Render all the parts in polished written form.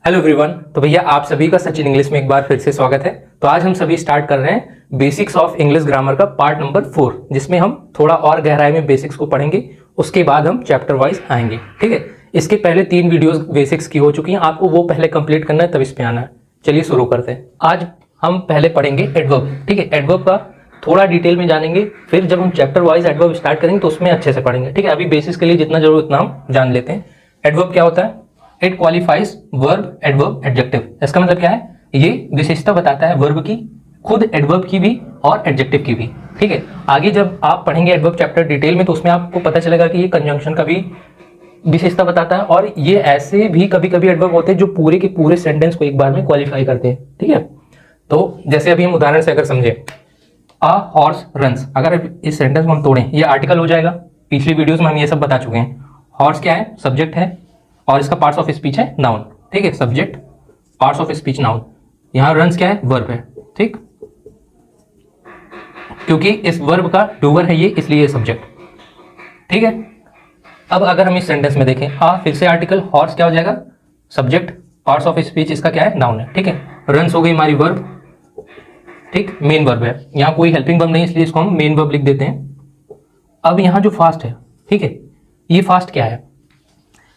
Hello everyone. तो भैया आप सभी का सचिन इंग्लिश में एक बार फिर से स्वागत है। तो आज हम सभी स्टार्ट कर रहे हैं बेसिक्स ऑफ इंग्लिश ग्रामर का पार्ट नंबर 4, जिसमें हम थोड़ा और गहराई में बेसिक्स को पढ़ेंगे। उसके बाद हम चैप्टर वाइज आएंगे। ठीक है, इसके पहले 3 वीडियोस बेसिक्स की हो चुकी हैं, आपको वो पहले कंप्लीट करना है, तब इस पे आना है। चलिए शुरू करते हैं। आज हम पहले पढ़ेंगे एडवर्ब। ठीक है, एडवर्ब का थोड़ा डिटेल में जानेंगे, फिर जब हम चैप्टर वाइज एडवर्ब स्टार्ट करेंगे तो उसमें अच्छे से पढ़ेंगे। ठीक है, अभी बेसिक्स के लिए जितना जरूर उतना हम जान लेते हैं। एडवर्ब क्या होता है? It qualifies verb, adverb, adjective. इसका मतलब क्या है? ये विशेषता बताता है वर्ब की, खुद एडवर्ब की भी और एडजेक्टिव की भी। ठीक है, आगे जब आप पढ़ेंगे एडवर्ब चैप्टर डिटेल में तो उसमें आपको पता चलेगा कि ये कंजंक्शन का भी विशेषता बताता है, और ये ऐसे भी कभी कभी एडवर्ब होते हैं जो पूरे के पूरे सेंटेंस को एक बार में क्वालिफाई करते हैं। ठीक है, तो जैसे अभी हम उदाहरण से अगर समझे, अ हॉर्स रन्स, अगर इस सेंटेंस को हम तोड़ें, ये आर्टिकल हो जाएगा। पिछली वीडियोस में हम ये सब बता चुके हैं। हॉर्स क्या है? सब्जेक्ट है, और इसका पार्ट्स ऑफ स्पीच है नाउन। ठीक है, subject, parts of speech noun. यहां रन्स क्या है? वर्ब है। ठीक, क्योंकि इस वर्ब का डूवर है ये, इसलिए सब्जेक्ट। ठीक है, अब अगर हम इस सेंटेंस में देखें, फिर से आर्टिकल, हॉर्स क्या हो जाएगा? सब्जेक्ट, पार्ट्स ऑफ स्पीच इसका क्या है? नाउन है। ठीक है, रन्स हो गई हमारी वर्ब। ठीक, मेन वर्ब है, यहां कोई हेल्पिंग वर्ब नहीं, इसलिए इसको हम मेन वर्ब लिख देते हैं। अब यहां जो फास्ट है, ठीक है, ये फास्ट क्या है?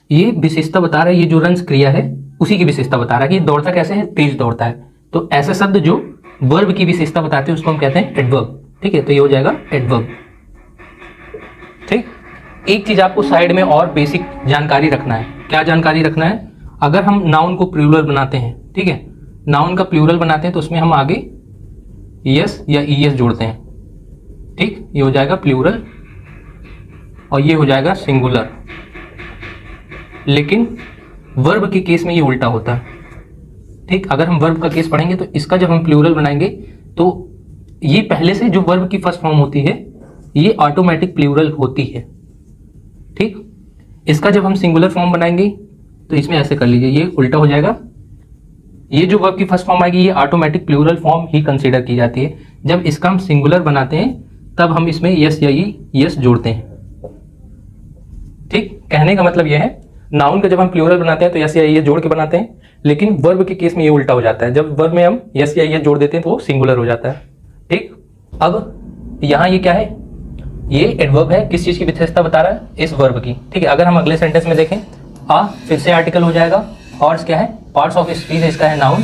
ये विशेषता बता रहा है, ये जो रन्स क्रिया है उसी की विशेषता बता रहा है कि दौड़ता कैसे है? तेज दौड़ता है। तो ऐसे शब्द जो वर्ब की विशेषता बताते हैं उसको हम कहते हैं एडवर्ब। ठीक है, तो ये हो जाएगा एडवर्ब। ठीक, एक चीज आपको साइड में और बेसिक जानकारी रखना है। क्या जानकारी रखना है? अगर हम नाउन को प्लूरल बनाते हैं, ठीक है, नाउन का प्लूरल बनाते हैं तो उसमें हम आगे यस या ईएस जोड़ते हैं। ठीक, ये हो जाएगा प्लूरल और ये हो जाएगा सिंगुलर। लेकिन वर्ब के केस में ये उल्टा होता है। ठीक, अगर हम वर्ब का केस पढ़ेंगे तो इसका जब हम प्लूरल बनाएंगे तो ये पहले से जो वर्ब की फर्स्ट फॉर्म होती है ये ऑटोमेटिक प्लूरल होती है। ठीक, इसका जब हम सिंगुलर फॉर्म बनाएंगे तो इसमें ऐसे कर लीजिए, ये उल्टा हो जाएगा। ये जो वर्ब की फर्स्ट फॉर्म आएगी ये ऑटोमेटिक प्लूरल फॉर्म ही कंसीडर की जाती है। जब इसका हम सिंगुलर बनाते हैं तब हम इसमें यस या यस जोड़ते हैं। ठीक, कहने का मतलब यह है, नाउन का जब हम प्लूरल बनाते हैं तो यस या ये जोड़ के बनाते हैं, लेकिन वर्ब के केस में ये उल्टा हो जाता है। जब वर्ब में हम यस या ये जोड़ देते हैं तो वो सिंगुलर हो जाता है। ठीक, अब यहाँ ये क्या है? ये एडवर्ब है, किस चीज की विशेषता बता रहा है? इस वर्ब की। ठीक है, अगर हम अगले सेंटेंस में देखें, फिर से आर्टिकल हो जाएगा, हॉर्स क्या है? पार्ट्स ऑफ स्पीच है, इसका है नाउन।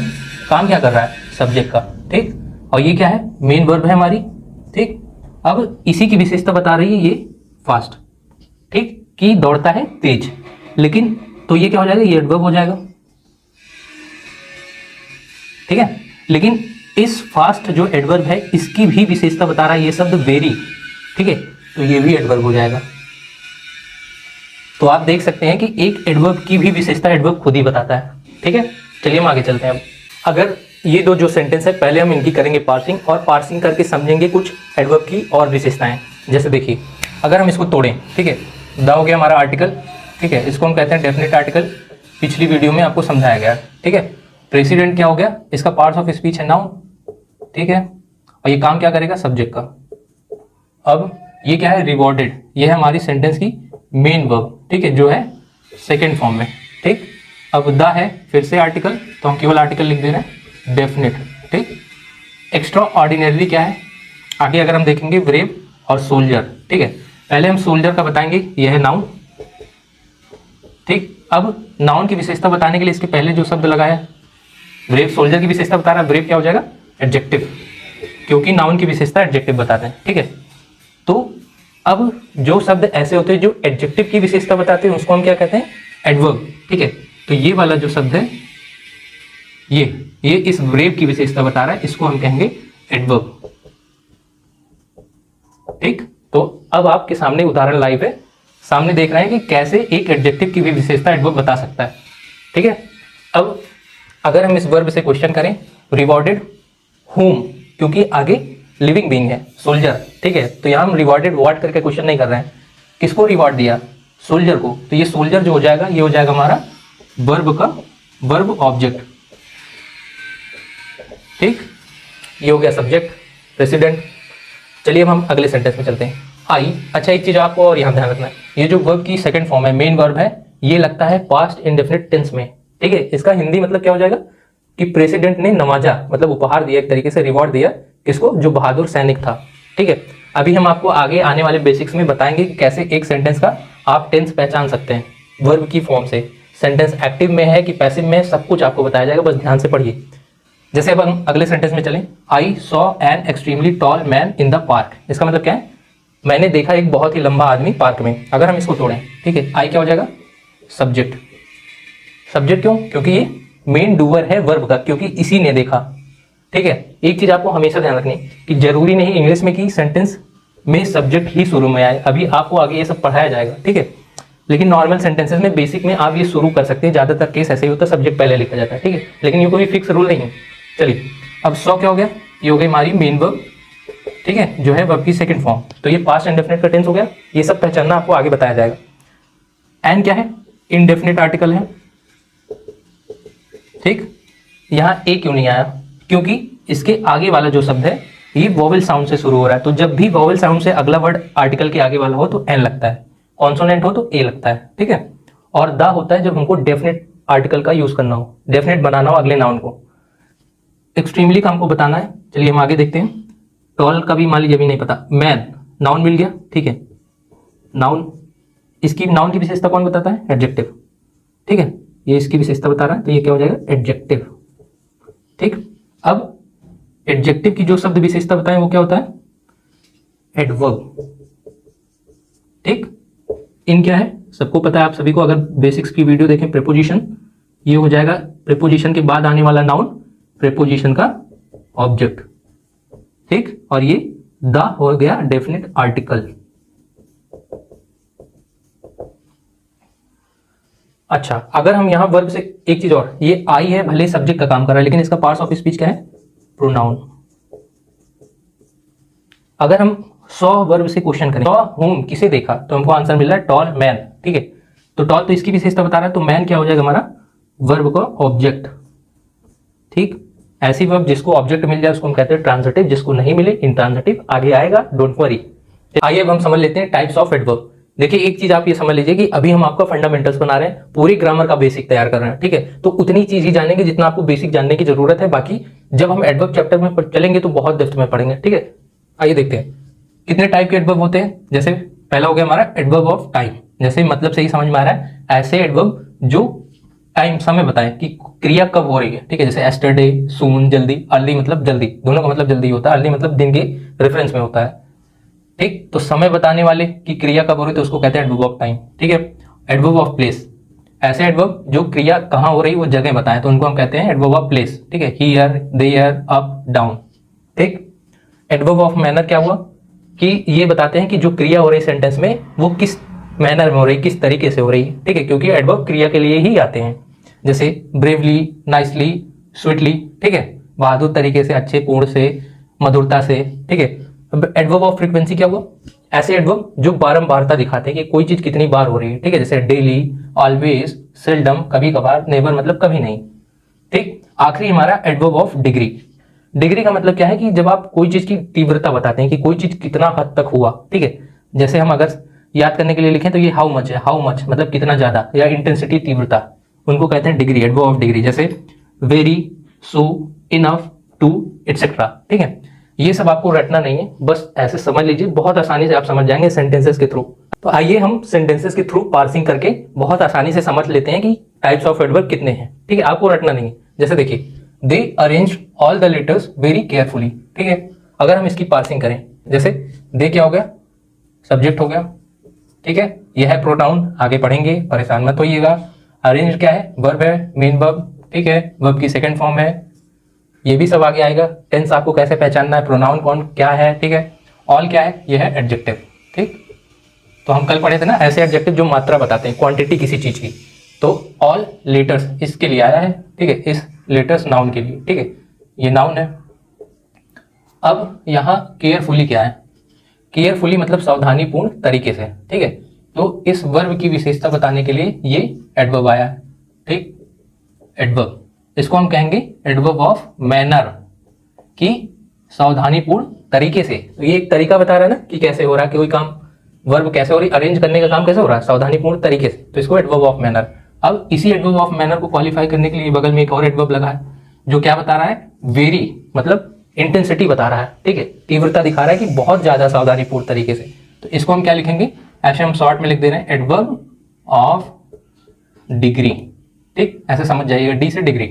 काम क्या कर रहा है? सब्जेक्ट का। ठीक, और ये क्या है? मेन वर्ब है हमारी। ठीक, अब इसी की विशेषता बता रही है ये फास्ट। ठीक, कि दौड़ता है तेज। लेकिन तो ये क्या हो जाएगा? ये एडवर्ब हो जाएगा। ठीक है, लेकिन इस फास्ट जो एडवर्ब है इसकी भी विशेषता बता रहा है ये शब्द वेरी। ठीक है, तो ये भी एडवर्ब हो जाएगा। तो आप देख सकते हैं कि एक एडवर्ब की भी विशेषता एडवर्ब खुद ही बताता है। ठीक है, चलिए हम आगे चलते हैं। अब अगर ये दो जो सेंटेंस है पहले हम इनकी करेंगे पार्सिंग, और पार्सिंग करके समझेंगे कुछ एडवर्ब की और विशेषताएं। जैसे देखिए, अगर हम इसको तोड़ें, ठीक है, द हो गया हमारा आर्टिकल। ठीक है, इसको हम कहते हैं डेफिनेट आर्टिकल, पिछली वीडियो में आपको समझाया गया। ठीक है, प्रेसिडेंट क्या हो गया? इसका पार्ट्स ऑफ स्पीच है नाउन। ठीक है, और ये काम क्या करेगा? सब्जेक्ट का। अब ये क्या है? रिवॉर्डेड, ये है हमारी सेंटेंस की मेन वर्ब। ठीक है, जो है सेकेंड फॉर्म में। ठीक, अब द है, फिर से आर्टिकल, तो हम केवल आर्टिकल लिख दे रहे हैं, डेफिनेट। ठीक, एक्स्ट्रा ऑर्डिनरी क्या है? आगे अगर हम देखेंगे ब्रेव और सोल्जर। ठीक है, पहले हम सोल्जर का बताएंगे, यह है नाउन। ठीक, अब नाउन की विशेषता बताने के लिए इसके पहले जो शब्द लगाया, ब्रेव सोल्जर की विशेषता बता रहा है, ब्रेव क्या हो जाएगा? एडजेक्टिव, क्योंकि नाउन की विशेषता एडजेक्टिव बताते हैं। ठीक है, तो अब जो शब्द ऐसे होते हैं जो एडजेक्टिव की विशेषता बताते हैं उसको हम क्या कहते हैं? एडवर्ब। ठीक है, तो ये वाला जो शब्द है ये इस ब्रेव की विशेषता बता रहा है, इसको हम कहेंगे एडवर्ब। ठीक, तो अब आपके सामने उदाहरण लाइव है, सामने देख रहे हैं कि कैसे एक एडजेक्टिव की भी विशेषता एडवर्ब बता सकता है। ठीक है, अब अगर हम इस वर्ब से क्वेश्चन करें, रिवॉर्डेड होम, क्योंकि आगे लिविंग बीइंग है, सोल्जर। ठीक है, तो यहाँ हम रिवॉर्डेड व्हाट करके क्वेश्चन नहीं कर रहे हैं, किसको रिवॉर्ड दिया? सोल्जर को। तो ये सोल्जर जो हो जाएगा ये हो जाएगा हमारा वर्ब का वर्ब ऑब्जेक्ट। ठीक, ये हो गया सब्जेक्ट, प्रेसिडेंट। चलिए अब हम अगले सेंटेंस में चलते हैं। आई, अच्छा एक चीज आपको और यहाँ ध्यान रखना है, ये जो वर्ब की सेकंड फॉर्म है, मेन वर्ब है, ये लगता है पास्ट इंडेफिनिट टेंस में। ठीक है, इसका हिंदी मतलब क्या हो जाएगा कि प्रेसिडेंट ने नवाजा, मतलब उपहार दिया, एक तरीके से रिवॉर्ड दिया किसको, जो बहादुर सैनिक था। ठीक है, अभी हम आपको आगे आने वाले बेसिक्स में बताएंगे कि कैसे एक सेंटेंस का आप टेंस पहचान सकते हैं वर्ब की फॉर्म से। सेंटेंस एक्टिव में है कि पैसिव में, सब कुछ आपको बताया जाएगा, बस ध्यान से पढ़िए। जैसे अब हम अगले सेंटेंस में चलें, I saw an extremely tall man in the park. इसका मतलब क्या है, मैंने देखा एक बहुत ही लंबा आदमी पार्क में। अगर हम इसको तोड़ें, ठीक है, आई क्या हो जाएगा, सब्जेक्ट। सब्जेक्ट क्यों, क्योंकि ये मेन डूअर है वर्ब का, क्योंकि इसी ने देखा। ठीक है, एक चीज आपको हमेशा ध्यान रखनी कि जरूरी नहीं इंग्लिश में कि सेंटेंस में सब्जेक्ट ही शुरू में आए, अभी आपको आगे ये सब पढ़ाया जाएगा। ठीक है, लेकिन नॉर्मल सेंटेंसेस में बेसिक में आप ये शुरू कर सकते हैं, ज्यादातर केस ऐसे ही होता है, सब्जेक्ट पहले लिखा जाता है। ठीक है, लेकिन ये कोई फिक्स रूल नहीं है। चलिए, अब सॉ क्या हो गया, ये हो गई हमारी मेन वर्ब, ठीक है, जो है वर्ब की सेकंड फॉर्म। तो ये पास्ट इंडेफिनिट का टेंस हो गया, ये सब पहचानना आपको आगे बताया जाएगा। एंड क्या है, इनडेफिनिट आर्टिकल है। ठीक, यहां ए क्यों नहीं आया, क्योंकि इसके आगे वाला जो शब्द है ये वोवेल साउंड से शुरू हो रहा है। तो जब भी वोवेल साउंड से अगला वर्ड आर्टिकल के आगे वाला हो तो एन लगता है, कॉन्सोनेंट हो तो ए लगता है। ठीक है, और द होता है जब हमको डेफिनेट आर्टिकल का यूज करना हो, डेफिनेट बनाना हो अगले नाउन को। एक्सट्रीमली का हमको बताना है, चलिए हम आगे देखते हैं। टॉल का भी मान लीजिए अभी नहीं पता, मैन नाउन मिल गया। ठीक है, नाउन, इसकी नाउन की विशेषता कौन बताता है, एडजेक्टिव। ठीक है, ये इसकी विशेषता बता रहा है, तो ये क्या हो जाएगा, एडजेक्टिव। ठीक, अब एडजेक्टिव की जो शब्द विशेषता बताएं वो क्या होता है, एडवर्ब। ठीक, इन क्या है, सबको पता है, आप सभी को, अगर बेसिक्स की वीडियो देखें, प्रीपोजिशन, ये हो जाएगा प्रीपोजिशन के बाद आने वाला नाउन, प्रीपोजिशन का ऑब्जेक्ट। ठीक, और ये द हो गया डेफिनेट आर्टिकल। अच्छा, अगर हम यहां वर्ब से एक चीज और, ये आई है, भले सब्जेक्ट का काम कर रहा है, लेकिन इसका पार्ट्स ऑफ स्पीच क्या है, प्रोनाउन। अगर हम सॉ वर्ब से क्वेश्चन करें, सॉ होम, किसे देखा, तो हमको आंसर मिल रहा है टॉल मैन। ठीक है, तो टॉल तो इसकी विशेषता बता रहा है, तो मैन क्या हो जाएगा हमारा वर्ब का ऑब्जेक्ट। ठीक, ऐसी वर्ब जिसको ऑब्जेक्ट मिल जाए उसको हम कहते हैं ट्रांजिटिव, जिसको नहीं मिले इंट्रांजिटिव, आगे आएगा, डोंट वरी। आइए अब हम समझ लेते हैं टाइप्स ऑफ एडवर्ब। देखिए, एक चीज आप ये समझ लीजिए कि अभी हम आपका फंडामेंटल्स बना रहे हैं, पूरी ग्रामर का बेसिक तैयार कर रहे हैं। ठीक है, तो उतनी चीज ही जानेंगे जितना आपको बेसिक जानने की जरूरत है, बाकी जब हम एडवर्ब चैप्टर में चलेंगे तो बहुत डेप्थ में पढ़ेंगे। ठीक है, आइए देखते हैं कितने टाइप के एडवर्ब होते हैं। जैसे पहला हो गया हमारा एडवर्ब ऑफ टाइम, जैसे मतलब से ही समझ में आ रहा है, ऐसे एडवर्ब जो टाइम, समय बताएं कि क्रिया कब हो रही है। ठीक है, जैसे एस्टरडे, सून, जल्दी, अर्ली मतलब जल्दी, दोनों का मतलब जल्दी होता है, अर्ली मतलब दिन के रेफरेंस में होता है। ठीक, तो समय बताने वाले की क्रिया कब हो रही है तो उसको कहते हैं एडवर्ब ऑफ टाइम। ठीक है, एडवर्ब ऑफ प्लेस, ऐसे एडवर्ब जो क्रिया कहां हो रही है वो जगह बताएं, तो उनको हम कहते हैं एडवर्ब ऑफ प्लेस। ठीक है, हियर, देयर, अप, डाउन। ठीक, एडवर्ब ऑफ मैनर क्या हुआ कि ये बताते हैं कि जो क्रिया हो रही है सेंटेंस में वो किस मैनर में हो रही है, किस तरीके से हो रही है। ठीक है, क्योंकि एडवर्ब क्रिया के लिए ही आते हैं, जैसे ब्रेवली, नाइसली, स्वीटली। ठीक है, बहादुर तरीके से, अच्छे, पूर्ण से, मधुरता से। ठीक है, एडवर्ब ऑफ फ्रीक्वेंसी क्या हुआ, ऐसे एडवर्ब जो बारंबारता दिखाते हैं कि कोई चीज कितनी बार हो रही है। ठीक है, जैसे डेली, ऑलवेज, सेल्डम, कभी कभार, नेवर मतलब कभी नहीं। ठीक, आखिरी हमारा एडवर्ब ऑफ डिग्री। डिग्री का मतलब क्या है कि जब आप कोई चीज की तीव्रता बताते हैं कि कोई चीज कितना हद तक हुआ। ठीक है, जैसे हम अगर याद करने के लिए लिखें तो ये हाउ मच है, हाउ मच मतलब कितना ज्यादा, या इंटेंसिटी, तीव्रता, उनको कहते हैं डिग्री, एडवर्ब ऑफ डिग्री। जैसे very, so, enough, too, etcetera. ठीक है, ये सब आपको रटना नहीं है, बस ऐसे समझ लीजिए, बहुत आसानी से आप समझ जाएंगे सेंटेंसेस के थ्रू। तो आइए हम सेंटेंसेस के थ्रू पार्सिंग करके बहुत आसानी से समझ लेते हैं कि टाइप्स ऑफ एडवर्ब कितने हैं। ठीक है, आपको रटना नहीं है। जैसे देखिए, they arrange all the letters very carefully. ठीक है, अगर हम इसकी पार्सिंग करें, जैसे दे क्या हो गया, सब्जेक्ट हो गया। ठीक है, यह है प्रोनाउन, आगे पढ़ेंगे, परेशान मत होइएगा। अरेंज क्या है, वर्ब है, मेन वर्ब। ठीक है, वर्ब की सेकंड फॉर्म है, ये भी सब आगे आएगा। टेंस आपको कैसे पहचानना है, प्रोनाउन कौन क्या है। ठीक है, ऑल क्या है, ये है एडजेक्टिव। ठीक, तो हम कल पढ़े थे ना ऐसे एडजेक्टिव जो मात्रा बताते हैं, क्वांटिटी किसी चीज की। तो ऑल लेटर्स इसके लिए आया है। ठीक है, इस लेटर्स नाउन के लिए। ठीक है, ये नाउन है। अब यहाँ केयरफुली क्या है, केयरफुली मतलब सावधानीपूर्ण तरीके से। ठीक है, तो इस वर्ब की विशेषता बताने के लिए ये एडवर्ब आया है। ठीक, एडवर्ब, इसको हम कहेंगे एडवर्ब ऑफ मैनर, कि सावधानीपूर्ण तरीके से। तो ये एक तरीका बता रहा है ना कि कैसे हो रहा है, कि कोई काम, वर्ब कैसे हो रही, अरेंज करने का काम कैसे हो रहा है, सावधानीपूर्ण तरीके से, तो इसको एडवर्ब ऑफ मैनर। अब इसी एडवर्ब ऑफ मैनर को क्वालिफाई करने के लिए बगल में एक और एडवर्ब लगा है जो क्या बता रहा है, वेरी, मतलब इंटेंसिटी बता रहा है, ठीक है, तीव्रता दिखा रहा है कि बहुत ज्यादा सावधानीपूर्ण तरीके से। तो इसको हम क्या लिखेंगे, ऐसे हम शॉर्ट में लिख दे रहे हैं एडवर्ब ऑफ डिग्री, ठीक, ऐसे समझ जाइएगा, डी से डिग्री।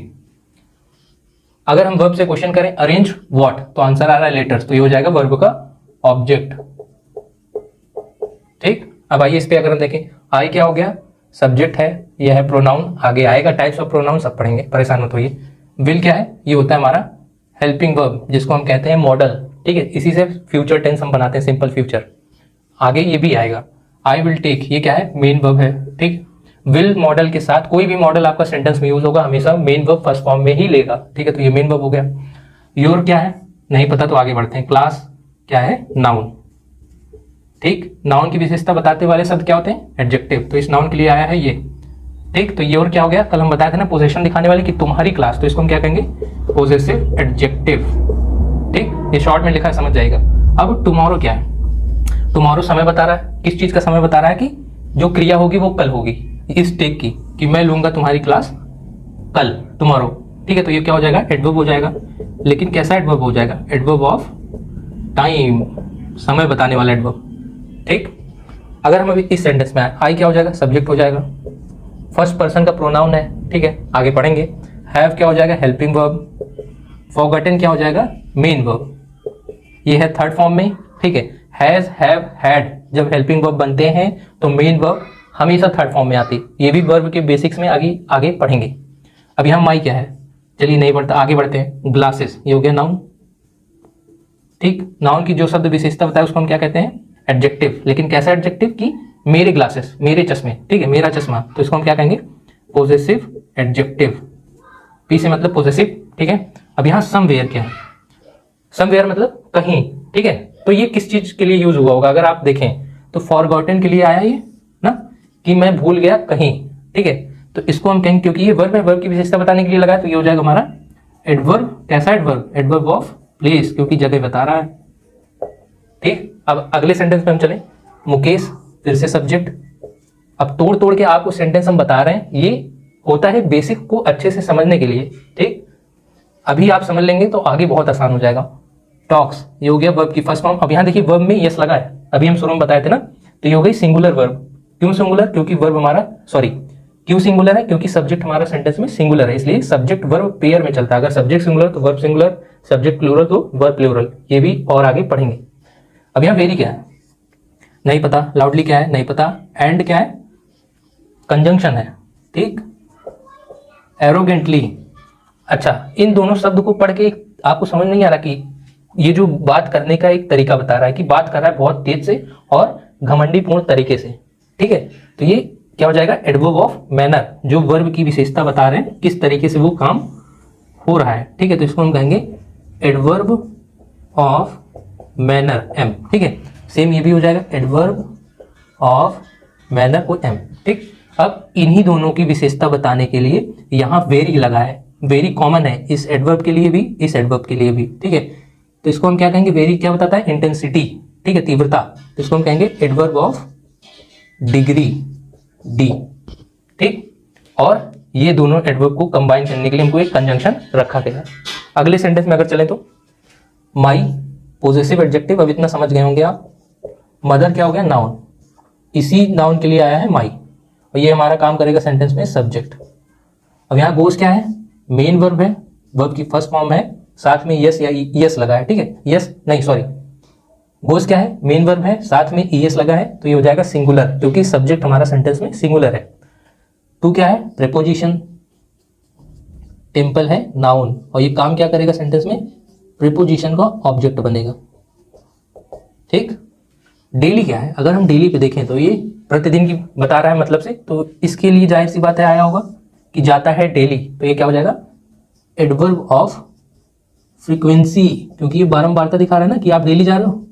अगर हम वर्ब से क्वेश्चन करें अरेंज व्हाट, तो आंसर आ रहा है लेटर्स, तो ये हो जाएगा वर्ब का ऑब्जेक्ट, ठीक। अब आइए इस पे अगर हम देखें, आई क्या हो गया, सब्जेक्ट है, यह है प्रोनाउन, आगे आएगा टाइप्स ऑफ प्रोनाउन, सब पढ़ेंगे, परेशान मत होइए। विल क्या है, ये होता है हमारा हेल्पिंग वर्ब जिसको हम कहते हैं मॉडल, ठीक है, इसी से फ्यूचर टेंस हम बनाते हैं, सिंपल फ्यूचर, आगे ये भी आएगा। आई विल टेक, ये क्या है, मेन वर्ब है, ठीक। विल मॉडल के साथ कोई भी मॉडल आपका सेंटेंस में यूज होगा हमेशा मेन वर्ब फर्स्ट फॉर्म में ही लेगा, ठीक है, तो ये मेन वर्ब हो गया। योर क्या है, नहीं पता तो आगे बढ़ते हैं। क्लास क्या है, नाउन, ठीक, नाउन की विशेषता बताते वाले शब्द क्या होते हैं, एडजेक्टिव, तो इस नाउन के लिए आया है ये, ठीक। तो योर क्या हो गया, कल हम बताए थे ना पोजेशन दिखाने वाली कि तुम्हारी क्लास, तो इसको हम क्या कहेंगे, पोजेसिव एडजेक्टिव, ठीक, ये शॉर्ट में लिखा है, समझ जाएगा। अब टुमारो क्या है, टुमारो समय बता रहा है, किस चीज का समय बता रहा है, कि जो क्रिया होगी वो कल होगी, इस टेक की, कि मैं लूंगा तुम्हारी क्लास कल, टुमारो, ठीक है, तो ये क्या हो जाएगा, एडवर्ब हो जाएगा। लेकिन कैसा एडवर्ब हो जाएगा, एडवर्ब ऑफ टाइम, समय बताने वाला एडवर्ब, ठीक। अगर हम अभी इस सेंटेंस में आए, आई क्या हो जाएगा, सब्जेक्ट हो जाएगा, फर्स्ट पर्सन का प्रोनाउन है, ठीक है, आगे पढ़ेंगे। हैव क्या हो जाएगा, हेल्पिंग वर्ब। फॉरगॉटन क्या हो जाएगा, मेन वर्ब, ये है थर्ड फॉर्म में, ठीक है। हैज, हैव, हैड जब हेल्पिंग वर्ब बनते हैं तो मेन वर्ब हमेशा थर्ड फॉर्म में आती, ये भी वर्ब के बेसिक्स में आगे पढ़ेंगे। अब यहाँ माई क्या है, चलिए नहीं बढ़ता, आगे बढ़ते हैं। ग्लासेस, ये हो गया नाउन, ठीक, नाउन की जो शब्द विशेषता बताया उसको हम क्या कहते हैं, एडजेक्टिव। लेकिन कैसा एडजेक्टिव, कि मेरे ग्लासेस, मेरे चश्मे, ठीक है, मेरा चश्मा, तो इसको हम क्या कहेंगे, पोजेसिव एडजेक्टिव, पी से मतलब पोजेसिव, ठीक है। अब यहाँ समवेयर क्या है, समवेयर मतलब कहीं, ठीक है, तो ये किस चीज के लिए यूज हुआ होगा, अगर आप देखें तो फॉरगॉटन के लिए आया ये ना, कि मैं भूल गया कहीं, ठीक है, तो इसको हम कहेंगे, क्योंकि ये वर्ब है, वर्ब की विशेषता बताने के लिए लगा है, तो ये हो जाएगा हमारा एडवर्ब। कैसा एडवर्ब, एडवर्ब ऑफ प्लेस, क्योंकि जगह बता रहा है, ठीक। अब अगले सेंटेंस पे हम चले, मुकेश, फिर से सब्जेक्ट। अब तोड़ तोड़ के आपको सेंटेंस हम बता रहे हैं, ये होता है बेसिक को अच्छे से समझने के लिए, ठीक। अभी आप समझ लेंगे तो आगे बहुत आसान हो जाएगा। टॉक्स, ये हो गया वर्ब की फर्स्ट फॉर्म। अब यहाँ देखिए वर्ब में यस लगा है, अभी हम शुरू में बताए थे ना, तो ये हो गई सिंगुलर वर्ब। क्यों सिंगुलर, क्योंकि वर्ब हमारा, सॉरी क्यों सिंगुलर है, क्योंकि सब्जेक्ट हमारा सेंटेंस में सिंगुलर है, इसलिए सब्जेक्ट वर्ब पेयर में चलता है। अगर सब्जेक्ट सिंगुलर तो वर्ब सिंगुलर, सब्जेक्ट प्लूरल तो वर्ब प्लूरल, ये भी और आगे पढ़ेंगे। अब यहाँ वेरी क्या है, नहीं पता। लाउडली क्या है, नहीं पता। एंड क्या है, कंजंक्शन है, ठीक। एरोगेंटली, अच्छा, इन दोनों शब्द को पढ़ के आपको समझ नहीं आ रहा कि ये जो बात करने का एक तरीका बता रहा है, कि बात कर रहा है बहुत तेज से और घमंडी पूर्ण तरीके से, ठीक है, तो ये क्या हो जाएगा, एडवर्ब ऑफ मैनर, जो वर्ब की विशेषता बता रहे हैं किस तरीके से वो काम हो रहा है, ठीक है, तो इसको हम कहेंगे एडवर्ब ऑफ मैनर, एम, ठीक है। सेम ये भी हो जाएगा एडवर्ब ऑफ मैनर को एम, ठीक। अब इन्हीं दोनों की विशेषता बताने के लिए यहाँ वेरी लगा है, वेरी कॉमन है इस एडवर्ब के लिए भी, इस एडवर्ब के लिए भी, ठीक है, तो इसको हम क्या कहेंगे, वेरी क्या बताता है, इंटेंसिटी, ठीक है, तीव्रता, तो इसको हम कहेंगे एडवर्ब ऑफ डिग्री, डी, ठीक। और ये दोनों एडवर्ब को कंबाइन करने के लिए हमको एक कंजंक्शन रखा गया है। अगले सेंटेंस में अगर चलें तो माई, पोजेसिव एडजेक्टिव, अब इतना समझ गए होंगे आप। मदर क्या हो गया, नाउन, इसी नाउन के लिए आया है माई, और ये हमारा काम करेगा सेंटेंस में सब्जेक्ट। अब यहाँ गोस क्या है, मेन वर्ब है, वर्ब की फर्स्ट फॉर्म है, साथ में यस या ईएस लगा है, ठीक है, यस नहीं सॉरी, गोस क्या है, मेन वर्ब है, साथ में ईएस लगा है, तो ये हो जाएगा सिंगुलर, क्योंकि सब्जेक्ट हमारा सेंटेंस में सिंगुलर है। टू क्या है, प्रीपोजिशन। टेम्पल है नाउन, और ये काम क्या करेगा सेंटेंस में, प्रीपोजिशन का ऑब्जेक्ट बनेगा, ठीक। डेली क्या है, अगर हम डेली पे देखें तो ये प्रतिदिन की बता रहा है मतलब से, तो इसके लिए जाहिर सी बात है आया होगा कि जाता है डेली, तो ये क्या हो जाएगा, एडवर्ब ऑफ फ्रीक्वेंसी, क्योंकि ये बारंबारता दिखा रहा है ना कि आप डेली जा रहे हो,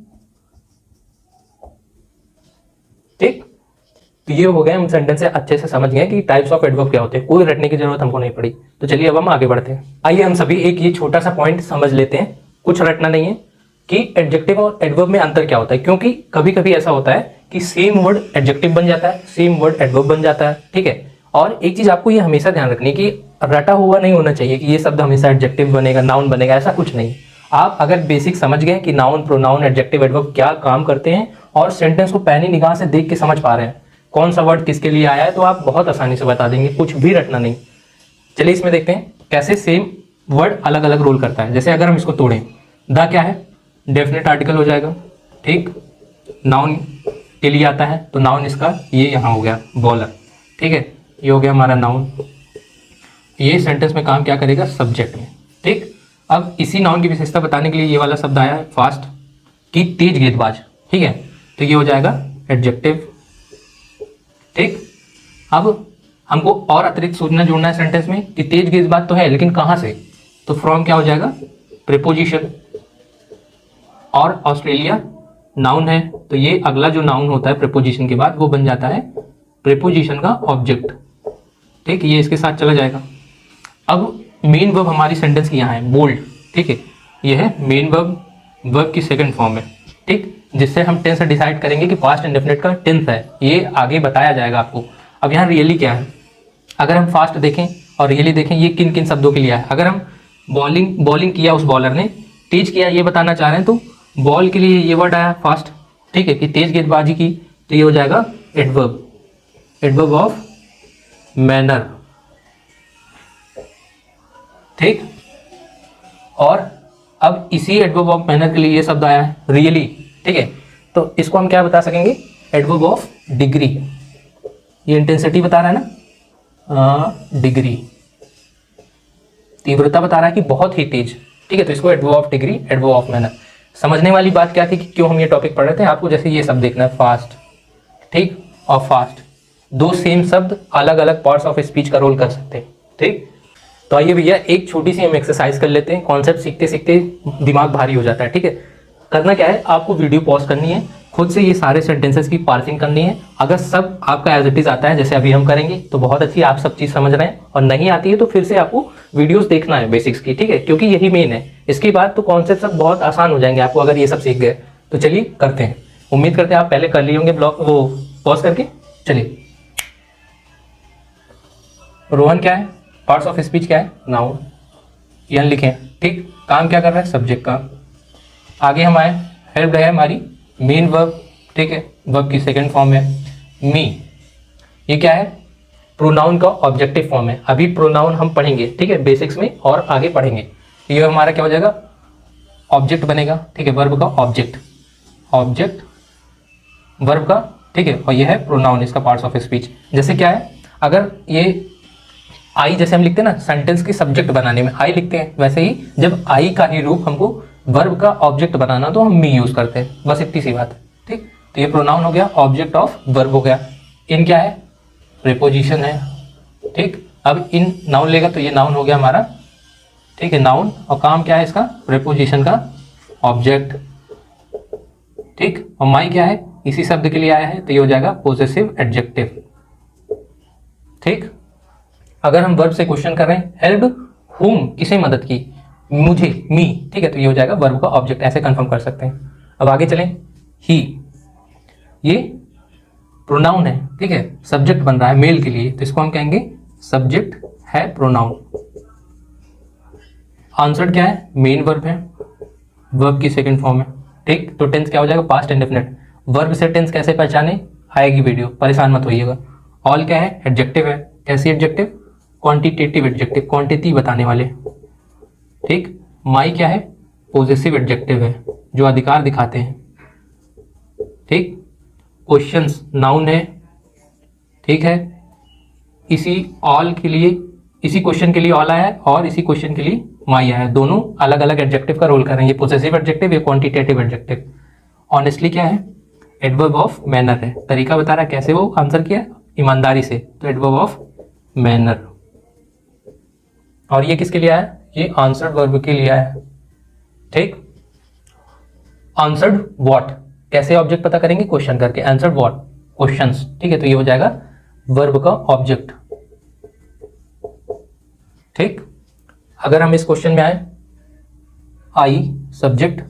ठीक। तो ये हो गया, हम सेंटेंस से अच्छे से समझ गए कि टाइप्स ऑफ एडवर्ब क्या होते हैं, कोई रटने की जरूरत हमको नहीं पड़ी। तो चलिए अब हम आगे बढ़ते हैं। आइए हम सभी एक ये छोटा सा पॉइंट समझ लेते हैं, कुछ रटना नहीं है, कि एडजेक्टिव और एडवर्ब में अंतर क्या होता है, क्योंकि कभी कभी ऐसा होता है कि सेम वर्ड एडजेक्टिव बन जाता है, सेम वर्ड एडवर्ब बन जाता है, ठीक है, और एक चीज आपको ये हमेशा ध्यान रखनी कि रटा हुआ नहीं होना चाहिए कि ये शब्द हमेशा एडजेक्टिव बनेगा, नाउन बनेगा, ऐसा कुछ नहीं। आप अगर बेसिक समझ गए कि नाउन, प्रोनाउन, एडजेक्टिव, एडवर्ब क्या काम करते हैं और सेंटेंस को पैनी निगाह से देख के समझ पा रहे हैं कौन सा वर्ड किसके लिए आया है, तो आप बहुत आसानी से बता देंगे, कुछ भी रटना नहीं। चलिए इसमें देखते हैं कैसे सेम वर्ड अलग अलग रोल करता है। जैसे अगर हम इसको तोड़ें, द क्या है, डेफिनेट आर्टिकल हो जाएगा, ठीक। नाउन के लिए आता है तो नाउन इसका ये यहाँ हो गया बॉलर, ठीक है, ये हो गया हमारा नाउन। ये सेंटेंस में काम क्या करेगा, सब्जेक्ट में, ठीक। अब इसी नाउन की विशेषता बताने के लिए ये वाला शब्द आया है फास्ट, कि तेज गेंदबाज, ठीक है, तो ये हो जाएगा एडजेक्टिव, ठीक। अब हमको और अतिरिक्त सूचना जोड़ना है सेंटेंस में कि तेज गेंदबाज तो है लेकिन कहाँ से, तो फ्रॉम क्या हो जाएगा, प्रीपोजिशन। और ऑस्ट्रेलिया नाउन है तो ये अगला जो नाउन होता है प्रीपोजिशन के बाद वो बन जाता है प्रीपोजिशन का ऑब्जेक्ट, ठीक, ये इसके साथ चला जाएगा। अब मेन वर्ब हमारी सेंटेंस की यहाँ है बोल्ड, ठीक है, ये है मेन वर्ब, वर्ब की सेकंड फॉर्म है, ठीक, जिससे हम टेंस डिसाइड करेंगे कि पास्ट इंडेफिनिट का टेंस है, ये आगे बताया जाएगा आपको। अब यहाँ रियली क्या है, अगर हम फास्ट देखें और रियली देखें ये किन किन शब्दों के लिए है। अगर हम बॉलिंग किया उस बॉलर ने, तेज किया ये बताना चाह रहे हैं तो बॉल के लिए ये वर्ड आया फास्ट, ठीक है, कि तेज गेंदबाजी की, तो ये हो जाएगा एडवर्ब, एडवर्ब ऑफ मैनर, ठीक। और अब इसी एडवर्ब ऑफ मैनर के लिए ये शब्द आया है रियली, ठीक है, तो इसको हम क्या बता सकेंगे, एडवर्ब ऑफ डिग्री, ये इंटेंसिटी बता रहा है ना, डिग्री, तीव्रता बता रहा है कि बहुत ही तेज, ठीक है, तो इसको adverb of degree, adverb of manner. समझने वाली बात क्या थी कि क्यों हम ये टॉपिक पढ़ रहे थे, आपको जैसे ये शब्द देखना है फास्ट, ठीक, और फास्ट, दो सेम शब्द अलग अलग पार्ट्स ऑफ स्पीच का रोल कर सकते हैं, ठीक। तो आइए भैया एक छोटी सी हम एक्सरसाइज कर लेते हैं, कॉन्सेप्ट सीखते सीखते दिमाग भारी हो जाता है, ठीक है। करना क्या है, आपको वीडियो पॉज करनी है, खुद से ये सारे सेंटेंसेस की पार्सिंग करनी है। अगर सब आपका एज इट इज आता है जैसे अभी हम करेंगे तो बहुत अच्छी, आप सब चीज समझ रहे हैं, और नहीं आती है तो फिर से आपको वीडियोस देखना है बेसिक्स की, ठीक है, क्योंकि यही मेन है। इसके बाद तो कॉन्सेप्ट सब बहुत आसान हो जाएंगे आपको अगर ये सब सीख गए। तो चलिए करते हैं, उम्मीद करते हैं आप पहले कर लिए होंगे ब्लॉग वो पॉज करके। चलिए, रोहन क्या है, पार्ट्स ऑफ स्पीच क्या है, नाउन, यन लिखें, ठीक। काम क्या कर रहा है, सब्जेक्ट का। आगे हम आए, हेल्प है हमारी मेन वर्ब, ठीक है, वर्ब की सेकंड फॉर्म है मी, ये क्या है, प्रोनाउन का ऑब्जेक्टिव फॉर्म है। अभी प्रोनाउन हम पढ़ेंगे, ठीक है, बेसिक्स में और आगे पढ़ेंगे। ये हमारा क्या हो जाएगा, ऑब्जेक्ट बनेगा, ठीक है, वर्ब का ऑब्जेक्ट, ऑब्जेक्ट वर्ब का, ठीक है, और ये है प्रोनाउन, इसका पार्ट्स ऑफ स्पीच। जैसे क्या है, अगर ये आई जैसे हम लिखते हैं ना सेंटेंस के सब्जेक्ट बनाने में आई लिखते हैं, वैसे ही जब आई का ही रूप हमको वर्ब का ऑब्जेक्ट बनाना तो हम मी यूज करते हैं, बस इतनी सी बात है, ठीक। तो ये प्रोनाउन हो गया, ऑब्जेक्ट ऑफ वर्ब हो गया। इन क्या है, प्रीपोजिशन है, ठीक। अब इन नाउन लेगा तो ये नाउन हो गया हमारा, ठीक है, नाउन, और काम क्या है इसका, प्रीपोजिशन का ऑब्जेक्ट, ठीक। और माई क्या है, इसी शब्द के लिए आया है तो ये हो जाएगा पोजेसिव एडजेक्टिव, ठीक। अगर हम वर्ब से क्वेश्चन कर रहे हैं, हेल्प हुम, किसे मदद की, मुझे, मी, ठीक है, तो ये हो जाएगा वर्ब का ऑब्जेक्ट, ऐसे कंफर्म कर सकते हैं। अब आगे चलें, ही, ये प्रोनाउन है, ठीक है, सब्जेक्ट बन रहा है मेल के लिए तो इसको हम कहेंगे सब्जेक्ट है प्रोनाउन। आंसर क्या है, मेन वर्ब है, वर्ब की सेकंड फॉर्म है, ठीक। तो टेंस क्या हो जाएगा, पास्ट इंडेफिनिट। वर्ब से टेंस कैसे पहचाने, आएगी वीडियो, परेशान मत होइएगा। ऑल क्या है, एडजेक्टिव है, कैसी एडजेक्टिव, क्वांटिटेटिव एडजेक्टिव, क्वांटिटी बताने वाले, ठीक। माई क्या है, पॉजेसिव एडजेक्टिव है, जो अधिकार दिखाते हैं, ठीक। क्वेश्चंस नाउन है, ठीक है। इसी ऑल के लिए, इसी क्वेश्चन के लिए ऑल आया है और इसी क्वेश्चन के लिए माई आया है, दोनों अलग अलग एडजेक्टिव का रोल कर रहे हैं, ये पॉजेसिव एडजेक्टिव, ये क्वांटिटेटिव एडजेक्टिव। ऑनेस्टली क्या है, एडवर्ब ऑफ मैनर है, तरीका बता रहा है कैसे वो आंसर किया, ईमानदारी से, तो एडवर्ब ऑफ मैनर। और ये किसके लिए आया, ये आंसर्ड वर्ब के लिए आया, ठीक। आंसर्ड व्हाट, कैसे ऑब्जेक्ट पता करेंगे, क्वेश्चन करके, आंसर्ड व्हाट, क्वेश्चंस, ठीक है, तो ये हो जाएगा वर्ब का ऑब्जेक्ट, ठीक। अगर हम इस क्वेश्चन में आए, आई सब्जेक्ट,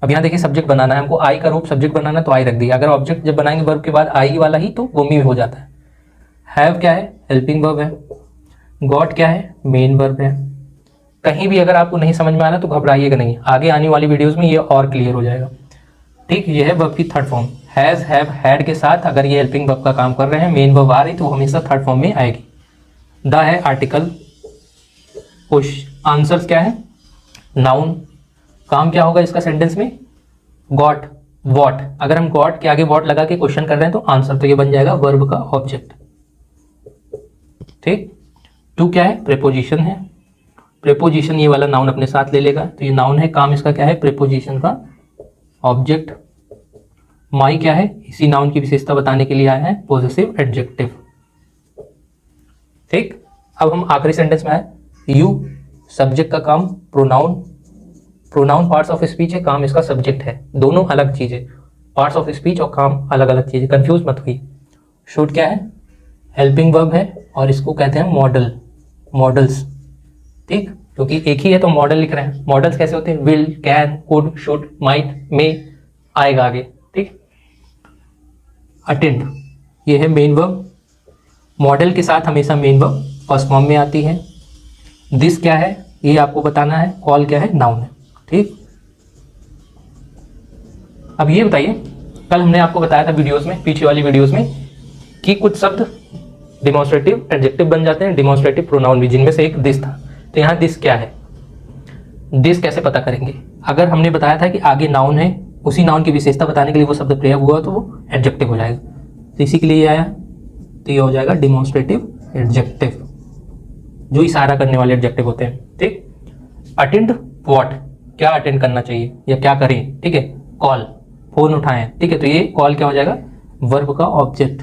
अब यहां देखिए सब्जेक्ट बनाना है हमको, आई का रूप सब्जेक्ट बनाना है तो आई रख दिया। अगर ऑब्जेक्ट जब बनाएंगे वर्ब के बाद आई वाला ही तो वो मी हो जाता है। हैव क्या है? हेल्पिंग वर्ब है। गॉट क्या है? मेन वर्ब है। कहीं भी अगर आपको नहीं समझ में आना तो घबराइएगा नहीं, आगे आने वाली वीडियोस में ये और क्लियर हो जाएगा। ठीक, ये है वर्ब की third form. Has, have, had के साथ अगर ये हेल्पिंग वर्ब का काम कर रहे हैं, मेन वर्ब आ रही तो वो हमेशा थर्ड फॉर्म में आएगी। द है आर्टिकल। आंसर्स क्या है? नाउन। काम क्या होगा इसका सेंटेंस में? Got, what. अगर हम गॉट के आगे वॉट लगा के क्वेश्चन कर रहे हैं तो आंसर तो ये बन जाएगा वर्ब का ऑब्जेक्ट। ठीक। टू क्या है? प्रेपोजिशन है। प्रेपोजिशन ये वाला नाउन अपने साथ ले लेगा, तो ये नाउन है, काम इसका क्या है? प्रेपोजिशन का ऑब्जेक्ट। माई क्या है? इसी नाउन की विशेषता बताने के लिए आया है, पॉजेसिव एडजेक्टिव। ठीक। अब हम आखिरी सेंटेंस में आए। यू, सब्जेक्ट का काम pronoun. Pronoun parts of speech है, काम इसका सब्जेक्ट है। दोनों अलग चीजें, पार्ट्स ऑफ स्पीच और काम अलग अलग चीजें, कंफ्यूज मत हुई। शुड क्या है? हेल्पिंग वर्ब है और इसको कहते हैं मॉडल, मॉडल्स। ठीक, क्योंकि एक ही है तो मॉडल लिख रहे हैं। मॉडल्स कैसे होते हैं? Will, can, could, should, might, may, आएगा आगे। ठीक। अटेंड, ये है मेन वर्ब। मॉडल के साथ हमेशा मेन वर्ब फर्स्ट फॉर्म में आती है। दिस क्या है? ये आपको बताना है। कॉल क्या है? नाउन है। ठीक। अब ये बताइए, कल हमने आपको बताया था वीडियोस में, पीछे वाली वीडियोस में, कि कुछ शब्द डिमॉन्स्ट्रेटिव एडजेक्टिव बन जाते हैं, डिमॉन्स्ट्रेटिव प्रोनाउन भी, जिनमें से एक दिस था। तो यहाँ दिस क्या है? दिस कैसे पता करेंगे? अगर हमने बताया था कि आगे नाउन है, उसी नाउन की विशेषता बताने के लिए वो शब्द प्रयोग हुआ तो वो एडजेक्टिव हो जाएगा। तो इसी के लिए ये आया, तो ये हो जाएगा डिमॉन्स्ट्रेटिव एडजेक्टिव, जो इशारा करने वाले एडजेक्टिव होते हैं। ठीक। अटेंड व्हाट, क्या अटेंड करना चाहिए या क्या करें? ठीक है। कॉल, फोन उठाएं। ठीक है, तो ये कॉल क्या हो जाएगा? वर्ब का ऑब्जेक्ट।